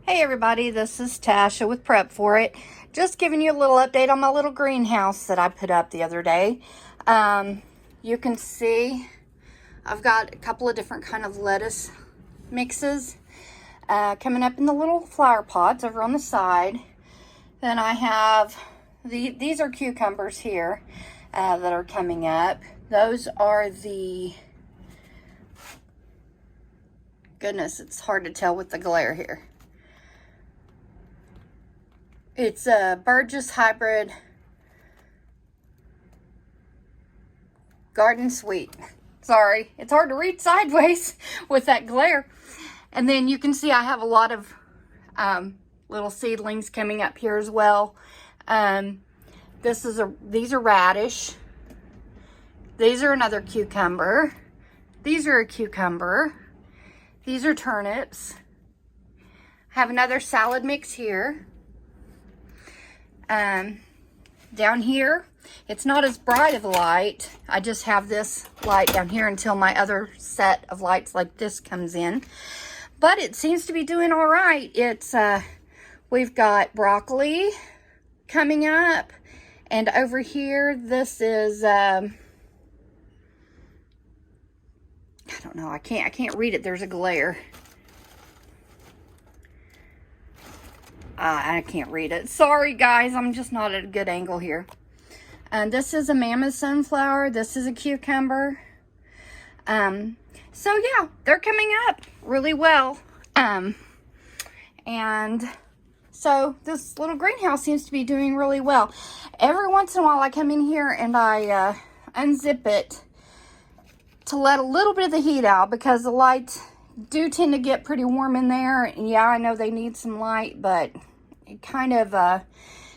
Hey everybody, this is Tasha with Prep For It. Just giving you a little update on my little greenhouse that I put up the other day. You can see I've got a couple of different kind of lettuce mixes coming up in the little flower pots over on the side. Then I have, these are cucumbers here that are coming up. Those are the, goodness, it's hard to tell with the glare here. It's a Burgess Hybrid Garden Sweet. Sorry, it's hard to read sideways with that glare. And then you can see I have a lot of little seedlings coming up here as well. These are radish. These are another cucumber. These are a cucumber. These are turnips. I have another salad mix here. Down here, it's not as bright of a light. I just have this light down here until my other set of lights like this comes in. But it seems to be doing all right. It's, we've got broccoli coming up. And over here, this is, I don't know, I can't read it. There's a glare. I can't read it. Sorry, guys. I'm just not at a good angle here. And this is a mammoth sunflower. This is a cucumber. So, yeah, they're coming up really well. And so this little greenhouse seems to be doing really well. Every once in a while, I come in here and I unzip it to let a little bit of the heat out because the lights do tend to get pretty warm in there. And yeah, I know they need some light, but it kind of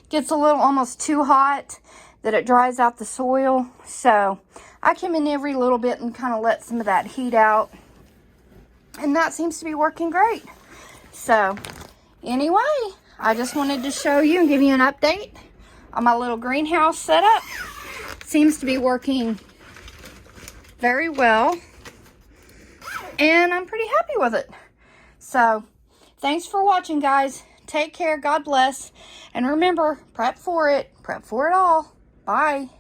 gets a little almost too hot that it dries out the soil. So I come in every little bit and kind of let some of that heat out. And that seems to be working great. So anyway, I just wanted to show you and give you an update on my little greenhouse setup. Seems to be working very well. And I'm pretty happy with it. So thanks for watching, guys. Take care. God bless. And remember, prep for it. Prep for it all. Bye.